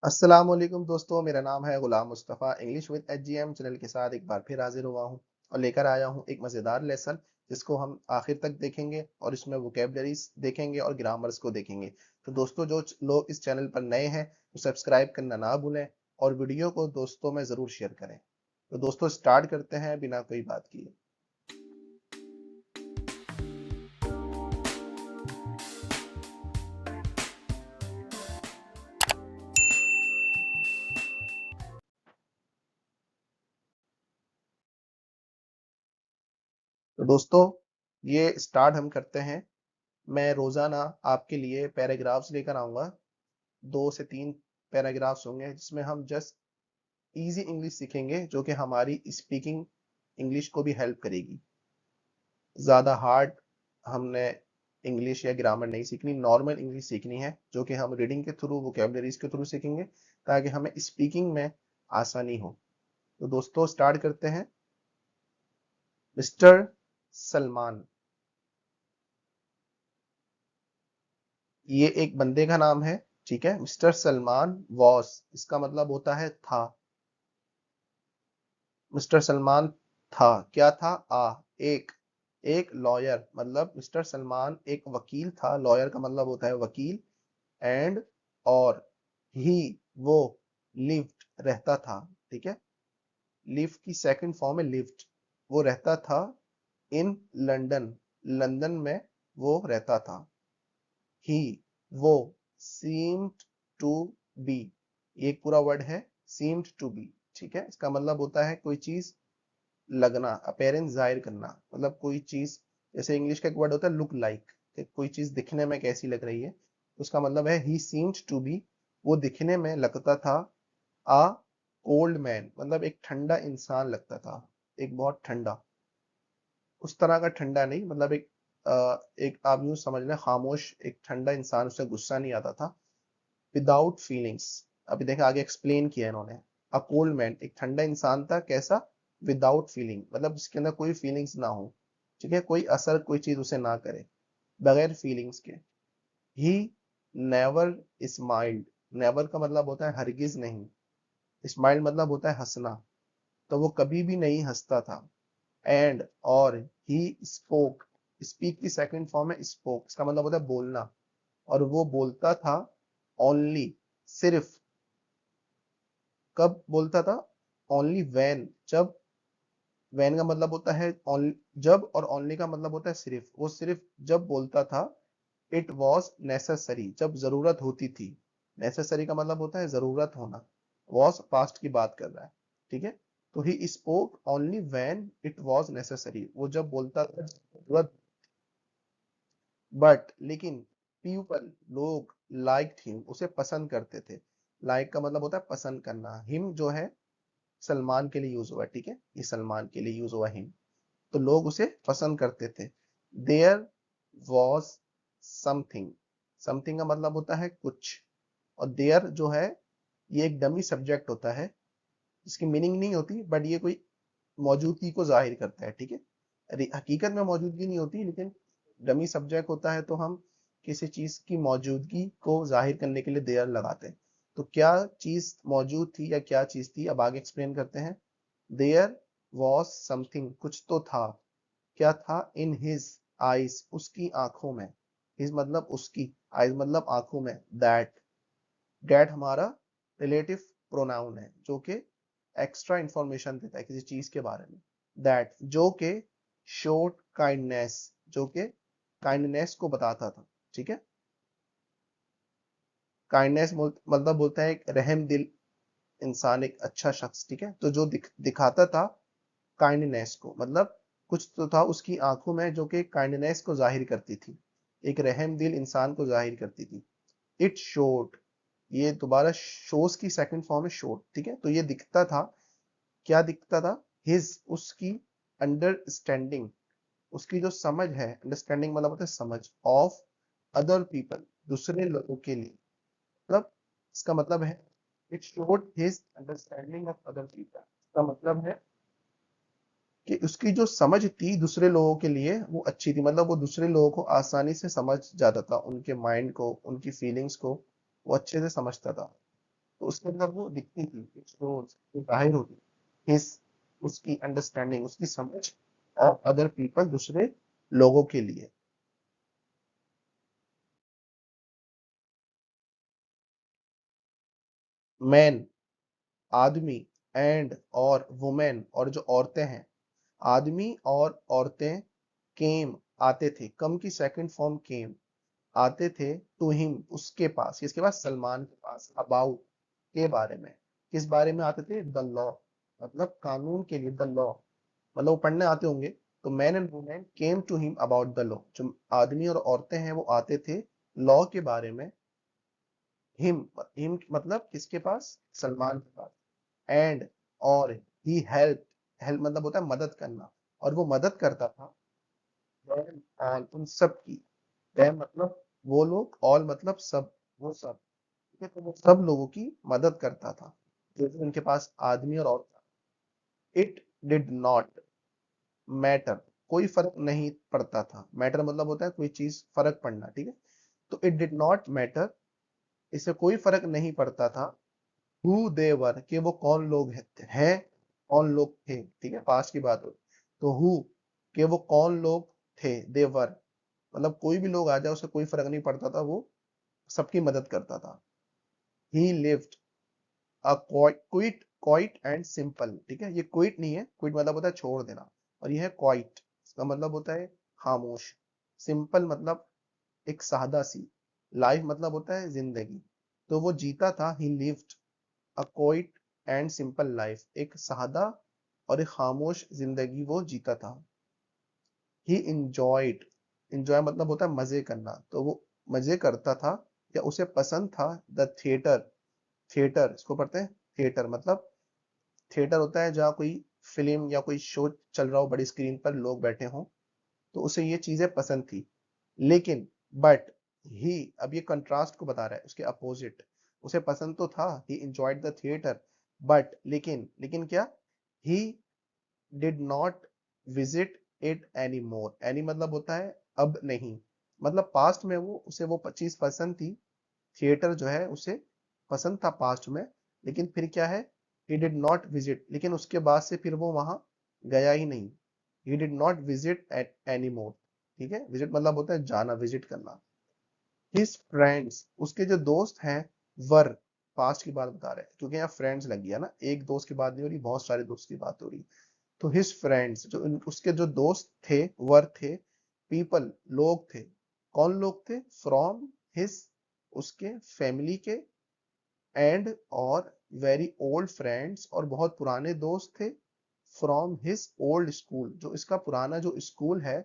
अस्सलाम वालेकुम दोस्तों, मेरा नाम है गुलाम मुस्तफ़ा। इंग्लिश विद एचजीएम चैनल के साथ एक बार फिर हाजिर हुआ हूँ और लेकर आया हूँ एक मज़ेदार लेसन जिसको हम आखिर तक देखेंगे और इसमें वोकेबलरीज देखेंगे और ग्रामर्स को देखेंगे। तो दोस्तों, जो लोग इस चैनल पर नए हैं वो सब्सक्राइब करना ना भूलें और वीडियो को दोस्तों में ज़रूर शेयर करें। तो दोस्तों, स्टार्ट करते हैं बिना कोई बात किए। तो दोस्तों, ये स्टार्ट हम करते हैं। मैं रोज़ाना आपके लिए पैराग्राफ्स लेकर आऊँगा। 2 से 3 पैराग्राफ्स होंगे जिसमें हम जस्ट इजी इंग्लिश सीखेंगे जो कि हमारी स्पीकिंग इंग्लिश को भी हेल्प करेगी। ज़्यादा हार्ड हमने इंग्लिश या ग्रामर नहीं सीखनी, नॉर्मल इंग्लिश सीखनी है जो कि हम रीडिंग के थ्रू, वोकेबलरीज के थ्रू सीखेंगे ताकि हमें स्पीकिंग में आसानी हो। तो दोस्तों, स्टार्ट करते हैं। मिस्टर सलमान, ये एक बंदे का नाम है। ठीक है, मिस्टर सलमान वॉस, इसका मतलब होता है था। मिस्टर सलमान था, क्या था? एक एक लॉयर, मतलब मिस्टर सलमान एक वकील था। लॉयर का मतलब होता है वकील। एंड और ही वो लिव्ड रहता था। ठीक है, लिव की सेकंड फॉर्म है लिव्ड। वो रहता था इन लंदन, लंदन में वो रहता था। ही वो सीम्ड टू बी, ये एक पूरा वर्ड है सीम्ड टू बी। ठीक है, इसका मतलब होता है कोई चीज लगना, अपेरेंस जाहिर करना। मतलब कोई चीज, जैसे इंग्लिश का एक वर्ड होता है लुक लाइक, कोई चीज दिखने में कैसी लग रही है, तो उसका मतलब है ही सीम्ड टू बी, वो दिखने में लगता था। आ कोल्ड मैन, मतलब एक ठंडा इंसान लगता था, एक बहुत ठंडा। उस तरह का ठंडा नहीं, मतलब एक आप यूं समझ लें खामोश एक ठंडा इंसान, उससे गुस्सा नहीं आता था। विदाउट फीलिंग्स, अभी देखा आगे एक्सप्लेन किया इन्होंने। अ कोल्ड मैन, एक ठंडा इंसान था, कैसा? विदाउट फीलिंग, मतलब जिसके अंदर कोई फीलिंग्स ना हो। ठीक है, कोई असर कोई चीज उसे ना करे, बगैर फीलिंग्स के। ही नेवर स्माइल्ड, नेवर का मतलब होता है हरगिज नहीं, स्माइल मतलब होता है हंसना, तो वो कभी भी नहीं हंसता था। एंड और ही स्पोक, स्पीक की सेकंड फॉर्म है स्पोक, इसका मतलब होता है बोलना, और वो बोलता था ओनली, सिर्फ। कब बोलता था? ओनली वैन, जब। वैन का मतलब होता है जब, और ओनली का मतलब होता है सिर्फ। वो सिर्फ जब बोलता था। इट वॉज नेसेसरी, जब जरूरत होती थी। नेसेसरी का मतलब होता है जरूरत होना। वॉज पास्ट की बात कर रहा है। ठीक है, तो he spoke only when it was necessary, वो जब बोलता था जरूरत। बट लेकिन पीपल, लोग, लाइक हिम, उसे पसंद करते थे। लाइक का मतलब होता है पसंद करना। हिम जो है सलमान के लिए यूज हुआ है। ठीक है, ये सलमान के लिए यूज हुआ हिम, तो लोग उसे पसंद करते थे। देयर वॉज समथिंग, समथिंग का मतलब होता है कुछ, और देयर जो है ये एक डमी सब्जेक्ट होता है, इसकी मीनिंग नहीं होती, बट ये कोई मौजूदगी को जाहिर करता है। ठीक है, हकीकत में मौजूदगी नहीं होती, लेकिन डमी सब्जेक्ट होता है, तो हम किसी चीज की मौजूदगी को जाहिर करने के लिए देयर लगाते हैं। तो क्या चीज मौजूद थी या क्या चीज थी, अब आगे एक्सप्लेन करते हैं। देयर वॉज समथिंग, कुछ तो था। क्या था? इन हिज आईज, उसकी आंखों में। हिज मतलब उसकी, आईज मतलब आंखों में। दैट, डेट हमारा रिलेटिव प्रोनाउन है जो कि एक्स्ट्रा इंफॉर्मेशन देता है किसी चीज के बारे में। दैट जो कि शोड काइंडनेस, जो कि काइंडनेस को बताता था। ठीक है, काइंडनेस मतलब बोलता है एक रहम दिल इंसान, एक अच्छा शख्स। ठीक है, तो जो दिखाता था काइंडनेस को, मतलब कुछ तो था उसकी आंखों में जो कि काइंडनेस को जाहिर करती थी, एक रहम दिल इंसान को जाहिर करती थी। इट शोड, ये दोबारा शोज की सेकंड फॉर्म है शोड। ठीक है, तो ये दिखता था, क्या दिखता था? हिज, उसकी, अंडरस्टैंडिंग, उसकी जो समझ है, अंडरस्टैंडिंग मतलब होता है समझ, ऑफ अदर पीपल, दूसरे लोगों के लिए। मतलब इसका मतलब है it showed his understanding of other people, इसका मतलब है कि उसकी जो समझ थी दूसरे लोगों के लिए वो अच्छी थी, मतलब वो दूसरे लोगों को आसानी से समझ जाता था, उनके माइंड को, उनकी फीलिंग्स को वो अच्छे से समझता था। तो उसके अंदर वो दिखती थी, it shows, वो जाहिर होती his, उसकी अंडरस्टैंडिंग, उसकी समझ ऑफ अदर पीपल, दूसरे लोगों के लिए। मैन आदमी, एंड और वुमेन और जो औरतें हैं, आदमी और औरतें केम आते थे, कम की सेकंड फॉर्म केम, आते थे टू हिम उसके पास, किसके पास, सलमान के पास, अबाउट के बारे में, किस बारे में आते थे, द लॉ, मतलब कानून के लिए, द लॉ मतलब वो पढ़ने आते होंगे। तो man and women came to him about the law, जो आदमी और औरतें हैं वो आते थे लॉ के बारे में, हिम मतलब किसके पास, सलमान के पास, एंड और ही हेल्प, हेल्प मतलब होता है मदद करना, और वो मदद करता था them all, उन सब की, them मतलब वो लोग, all मतलब सब, वो सब, ठीक है, तो वो सब लोगों की मदद करता था जो भी उनके पास आदमी और औरत था। इट डिड नॉट मैटर, कोई फर्क नहीं पड़ता था, मैटर मतलब होता है कोई चीज फर्क पड़ना, ठीक है, तो इट डिड नॉट मैटर, इससे कोई फर्क नहीं पड़ता था, हु दे वर, कि वो कौन लोग हैं, कौन लोग थे, ठीक है, पास्ट की बात हो, तो हु, कि वो कौन लोग थे, दे वर मतलब कोई भी लोग आ जाए उसे कोई फर्क नहीं पड़ता था, वो सबकी मदद करता था। ही lived a quit quiet and simple, ठीक है, ये क्विट नहीं है, क्विट मतलब होता है छोड़ देना, और ये है क्वाइट, इसका मतलब होता है खामोश, सिंपल मतलब एक सादा सी, लाइफ मतलब होता है जिंदगी, तो वो जीता था, ही lived a quiet and simple life, एक सादा और एक खामोश जिंदगी वो जीता था। ही इंजॉयड, इंजॉय मतलब होता है मजे करना, तो वो मजे करता था या उसे पसंद था, द थिएटर, थिएटर इसको पढ़ते हैं, थिएटर मतलब थिएटर होता है जहाँ कोई फिल्म या कोई शो चल रहा हो बड़ी स्क्रीन पर, लोग बैठे हों, तो उसे ये चीजें पसंद थी, लेकिन बट ही, अब ये कंट्रास्ट को बता रहा है, उसके अपोजिट, उसे पसंद तो था, ही इंजॉयड द थिएटर, बट लेकिन क्या, he did not visit it any more, any मतलब होता है अब नहीं, मतलब पास्ट में वो उसे वो चीज पसंद थी, थिएटर जो है उसे पसंद था पास्ट में, लेकिन फिर क्या है, ही डिड नॉट विजिट, लेकिन उसके बाद से फिर वो वहां गया ही नहीं, he did not visit at any more, ठीक है, विजिट मतलब होता है जाना, विजिट करना। हिज फ्रेंड्स, उसके जो दोस्त हैं, वर, पास्ट की बात बता रहे हैं क्योंकि यहाँ फ्रेंड्स लग गया ना, एक दोस्त की बात नहीं हो रही, बहुत सारे दोस्त की बात हो रही, तो हिज फ्रेंड्स जो उसके जो दोस्त थे, वर थे, पीपल लोग थे, कौन लोग थे, फ्रॉम हिज, उसके फैमिली के, एंड और वेरी ओल्ड फ्रेंड्स, और बहुत पुराने दोस्त थे, फ्रॉम हिज ओल्ड स्कूल, जो इसका पुराना जो स्कूल है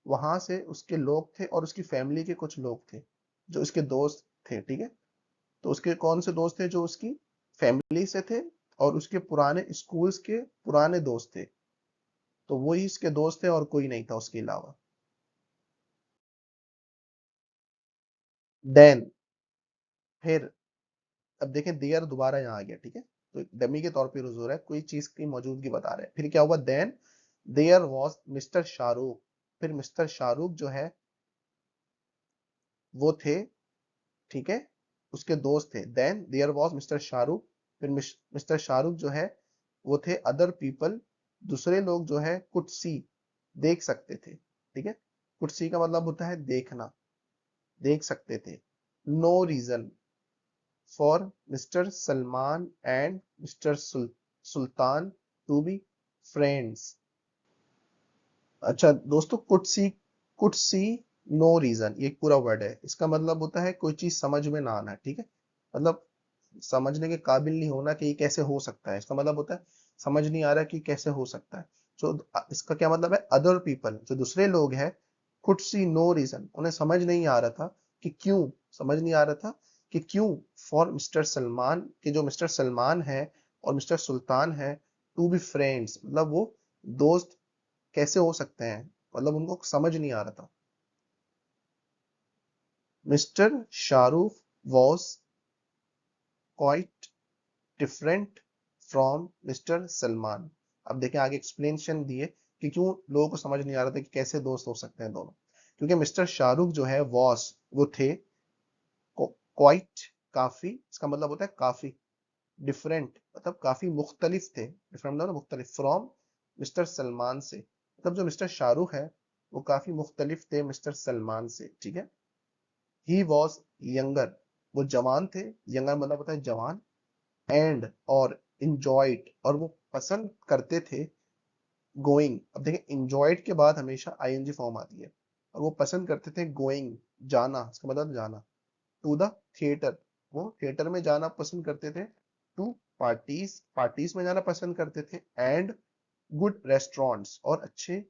वहां से उसके लोग थे, और उसकी फैमिली के कुछ लोग थे जो इसके दोस्त थे, ठीक है, तो उसके कौन से दोस्त थे, जो उसकी फैमिली से थे और उसके पुराने स्कूल्स के पुराने दोस्त थे, तो वही इसके दोस्त थे और कोई नहीं था उसके अलावा। देन, फिर, अब देखें देयर दोबारा यहाँ आ गया, ठीक है, तो डमी के तौर पे यूज हो रहा है, कोई चीज की मौजूदगी बता रहे हैं, फिर क्या हुआ, then there was mister Shahrukh, फिर मिस्टर शाहरुख जो है वो थे, ठीक है, उसके दोस्त थे, then there was mister Shahrukh, फिर मिस्टर शाहरुख जो है वो थे, अदर पीपल, दूसरे लोग जो है, कुड सी, देख सकते थे, ठीक है, कुड सी का मतलब होता है देखना, देख सकते थे, no reason for mister Salman and mister Sultan to be friends. अच्छा दोस्तों, कुड सी नो रीजन, ये एक पूरा वर्ड है, इसका मतलब होता है कोई चीज समझ में ना आना, ठीक है, मतलब समझने के काबिल नहीं होना कि ये कैसे हो सकता है, इसका मतलब होता है समझ नहीं आ रहा कि कैसे हो सकता है, जो इसका क्या मतलब है, अदर पीपल जो दूसरे लोग हैं, कुड सी नो रीजन, उन्हें समझ नहीं आ रहा था कि क्यों, समझ नहीं आ रहा था कि क्यों, फॉर मिस्टर सलमान, कि जो मिस्टर सलमान है और मिस्टर सुल्तान है, टू बी फ्रेंड्स मतलब वो दोस्त कैसे हो सकते हैं, मतलब उनको समझ नहीं आ रहा था। Mister Shahrukh was quite different from mister Salman. अब देखें आगे एक्सप्लेनेशन दिए कि क्यों लोगों को समझ नहीं आ रहा था कि कैसे दोस्त हो सकते हैं दोनों, क्योंकि मिस्टर शाहरुख जो है वॉस वो थे, क्वाइट काफी, इसका मतलब होता है काफी, डिफरेंट मतलब काफी मुख्तलिफ थे, डिफरेंट मतलब मुख्तलिफ, फ्रॉम मिस्टर सलमान से, मतलब जो मिस्टर शाहरुख है वो काफी मुख्तलिफ थे मिस्टर सलमान से, ठीक है। ही वॉज यंगर, वो जवान थे, यंगर मतलब होता है जवान, एंड और इंजॉयड, और वो पसंद करते थे, गोइंग, अब देखें इंजॉयड के बाद हमेशा आईएनजी फॉर्म आती है, और वो पसंद करते थे गोइंग, जाना, इसका मतलब जाना, टू द थिएटर, वो थिएटर में जाना पसंद करते थे, टू पार्टीज, पार्टीज में जाना पसंद करते थे, एंड गुड रेस्टोरेंट्स, और अच्छे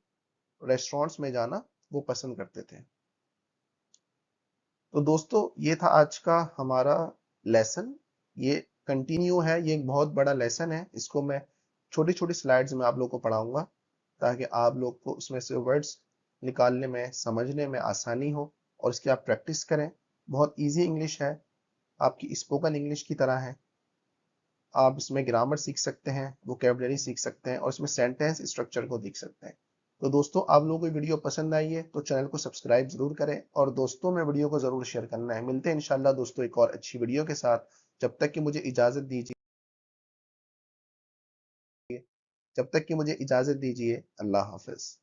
रेस्टोरेंट्स में जाना वो पसंद करते थे। तो दोस्तों ये था आज का हमारा लेसन, ये कंटिन्यू है, ये एक बहुत बड़ा लेसन है, इसको मैं छोटी छोटी स्लाइड्स में आप लोग को पढ़ाऊंगा ताकि आप लोग को उसमें से वर्ड्स निकालने में, समझने में आसानी हो, और इसकी आप प्रैक्टिस करें। बहुत इजी इंग्लिश है, आपकी स्पोकन इंग्लिश की तरह है। आप इसमें ग्रामर सीख सकते हैं, वोकैबुलरी सीख सकते हैं, और इसमें सेंटेंस स्ट्रक्चर को देख सकते हैं। तो दोस्तों आप लोगों को वीडियो पसंद आई है तो चैनल को सब्सक्राइब जरूर करें, और दोस्तों में वीडियो को जरूर शेयर करना है। मिलते हैं इंशाल्लाह दोस्तों एक और अच्छी वीडियो के साथ। जब तक कि मुझे इजाजत दीजिए, जब तक कि मुझे इजाजत दीजिए, अल्लाह हाफिज।